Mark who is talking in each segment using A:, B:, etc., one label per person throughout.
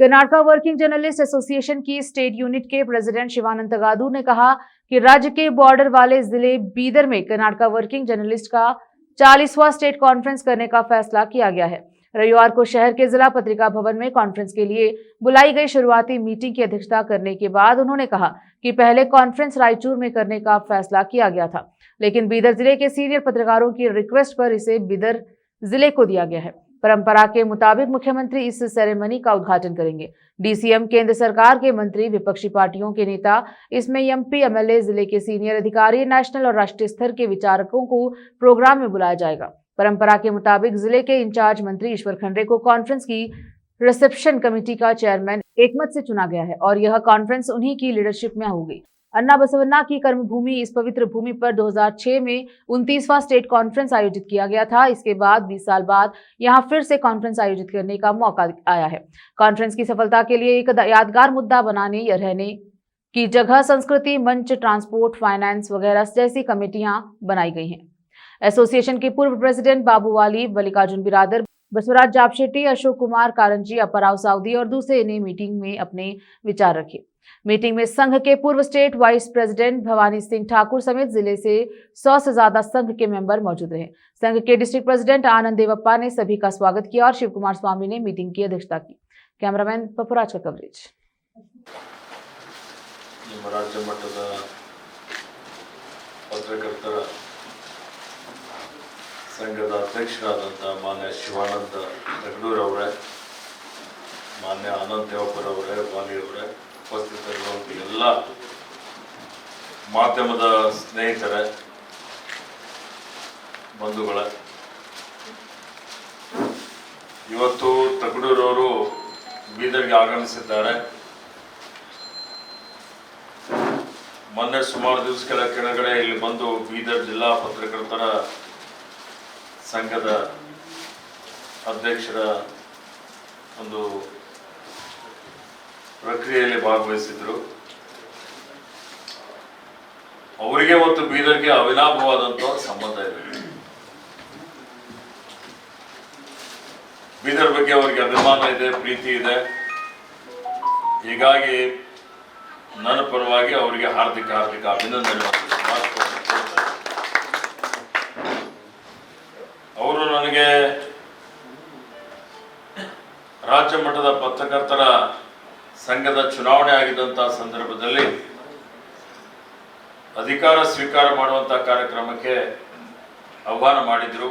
A: Karnataka working journalist association की state unit के president Shivanand तगादूर ने कहा कि राज्य के बॉर्डर वाले जिले बीदर में कर्नाटका वर्किंग जर्नलिस्ट का 40वां स्टेट कॉन्फ्रेंस करने का फैसला किया गया है। रविवार को शहर के जिला पत्रिका भवन में कॉन्फ्रेंस के लिए बुलाई गई शुरुआती मीटिंग की अध्यक्षता करने के बाद उन्होंने कहा कि पहले कॉन्फ्रेंस रायचूर में करने का फैसला किया गया था, लेकिन बीदर जिले के सीनियर पत्रकारों की रिक्वेस्ट पर इसे बीदर जिले को दिया गया है। परंपरा के मुताबिक मुख्यमंत्री इस सेरेमनी का उद्घाटन करेंगे। डीसीएम, केंद्र सरकार के मंत्री, विपक्षी पार्टियों के नेता, इसमें एमपी, एमएलए, जिले के सीनियर अधिकारी, नेशनल और राष्ट्रीय स्तर के विचारकों को प्रोग्राम में बुलाया जाएगा। परंपरा के मुताबिक जिले के इंचार्ज मंत्री ईश्वर खंडे को कॉन्फ्रेंस की रिसेप्शन कमेटी का चेयरमैन एकमत से चुना गया है और यह कॉन्फ्रेंस उन्हीं की लीडरशिप में होगी। अन्ना बसवन्ना की कर्मभूमि इस पवित्र भूमि पर 2006 में 29वां स्टेट कॉन्फ्रेंस आयोजित किया गया था। इसके बाद 20 साल बाद यहां फिर से कॉन्फ्रेंस आयोजित करने का मौका आया है। कॉन्फ्रेंस की सफलता के लिए एक यादगार मुद्दा बनाने या रहने की जगह संस्कृति मंच, ट्रांसपोर्ट, फाइनेंस वगैरह जैसी कमेटियां बनाई गई हैं। एसोसिएशन के पूर्व प्रेसिडेंट बाबू वाली, मल्लिकार्जुन बिरादर, बसवराज जापशेट्टी, अशोक कुमार कारंजी, अप्पाराव साउदी और दूसरे ने मीटिंग में अपने विचार रखे। मीटिंग में संघ के पूर्व state wise president Bhavani Singh Thakur समेत जिले से 100 से ज्यादा संघ के मेंबर मौजूद रहे। संघ के डिस्ट्रिक्ट प्रेसिडेंट आनंद देवप्पा ने सभी का स्वागत किया और शिव कुमार स्वामी ने मीटिंग की अध्यक्षता की। कैमरामैन पपुराज का कवरेज।
B: राज्य मಟ್ಟದ ಪತ್ರಕರ್ತರ ಸಂಘದ ಅಧ್ಯಕ್ಷರಾದಂಥ ಮಾನ್ಯ ಶಿವಾನಂದ ತಗಡೂರ್ ಅವರೇ, ಮಾನ್ಯ ಆನಂದ್ ದೇವಪ್ಪರವರೇ, ವಾಲಿ ಅವರೇ, ಉಪಸ್ಥಿತರಿರುವಂಥ ಎಲ್ಲ ಮಾಧ್ಯಮದ ಸ್ನೇಹಿತರೇ, ಬಂಧುಗಳೇ, ಇವತ್ತು ತಗಡೂರವರು ಬೀದರ್ಗೆ ಆಗಮಿಸಿದ್ದಾರೆ. ಮೊನ್ನೆ ಸುಮಾರು ದಿವಸಗಳ ಕೆಳಗಡೆ ಇಲ್ಲಿ ಬಂದು ಬೀದರ್ ಜಿಲ್ಲಾ ಪತ್ರಕರ್ತರ ಸಂಘದ ಅಧ್ಯಕ್ಷರ ಒಂದು ಪ್ರಕ್ರಿಯೆಯಲ್ಲಿ ಭಾಗವಹಿಸಿದ್ರು. ಅವರಿಗೆ ಮತ್ತು ಬೀದರ್ಗೆ ಅವಿನಾಭವಾದಂಥ ಸಂಬಂಧ ಇದೆ. ಬೀದರ್ ಬಗ್ಗೆ ಅವರಿಗೆ ಅಭಿಮಾನ ಇದೆ, ಪ್ರೀತಿ ಇದೆ. ಹೀಗಾಗಿ ನನ್ನ ಪರವಾಗಿ ಅವರಿಗೆ ಹಾರ್ದಿಕ ಅಭಿನಂದನೆ. ಅವರು ನನಗೆ ರಾಜ್ಯ ಮಟ್ಟದ ಪತ್ರಕರ್ತರ ಸಂಘದ ಚುನಾವಣೆ ಆಗಿದ್ದಂಥ ಸಂದರ್ಭದಲ್ಲಿ ಅಧಿಕಾರ ಸ್ವೀಕಾರ ಮಾಡುವಂಥ ಕಾರ್ಯಕ್ರಮಕ್ಕೆ ಆಹ್ವಾನ ಮಾಡಿದ್ರು.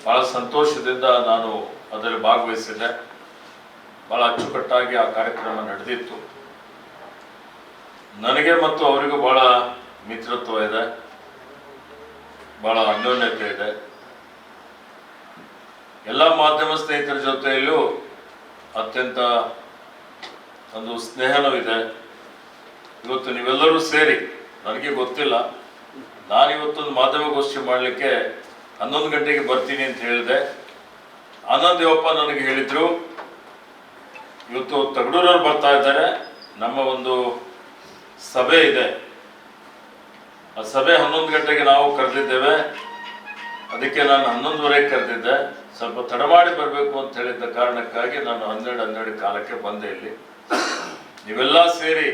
B: ಬಹಳ ಸಂತೋಷದಿಂದ ನಾನು ಅದರಲ್ಲಿ ಭಾಗವಹಿಸಿದ್ದೆ. ಬಹಳ ಅಚ್ಚುಕಟ್ಟಾಗಿ ಆ ಕಾರ್ಯಕ್ರಮ ನಡೆದಿತ್ತು. ನನಗೆ ಮತ್ತು ಅವರಿಗೂ ಬಹಳ ಮಿತ್ರತ್ವ ಇದೆ, ಬಹಳ ಅನ್ಯೋನ್ಯತೆ ಇದೆ. ಎಲ್ಲ ಮಾಧ್ಯಮ ಸ್ನೇಹಿತರ ಜೊತೆಯಲ್ಲೂ ಅತ್ಯಂತ ಒಂದು ಸ್ನೇಹನೂ ಇದೆ. ಇವತ್ತು ನೀವೆಲ್ಲರೂ ಸೇರಿ, ನನಗೆ ಗೊತ್ತಿಲ್ಲ, ನಾನಿವತ್ತೊಂದು ಮಾಧ್ಯಮಗೋಷ್ಠಿ ಮಾಡಲಿಕ್ಕೆ 11 ಗಂಟೆಗೆ ಬರ್ತೀನಿ ಅಂತ ಹೇಳಿದೆ. ಆನಂದ್ ದೇವಪ್ಪ ನನಗೆ ಹೇಳಿದ್ರು, ಇವತ್ತು ತಗಡೂರವ್ರು ಬರ್ತಾ ಇದ್ದಾರೆ, ನಮ್ಮ ಒಂದು ಸಭೆ ಇದೆ, ಆ ಸಭೆ 11 ಗಂಟೆಗೆ ನಾವು ಕರೆದಿದ್ದೇವೆ, ಅದಕ್ಕೆ ನಾನು 11:30 ಕರೆದಿದ್ದೆ. ಸ್ವಲ್ಪ ತಡ ಮಾಡಿ ಬರಬೇಕು ಅಂತ ಹೇಳಿದ್ದ ಕಾರಣಕ್ಕಾಗಿ ನಾನು 12 ಕಾಲಕ್ಕೆ ಬಂದೆ. ಇಲ್ಲಿ ನೀವೆಲ್ಲ ಸೇರಿ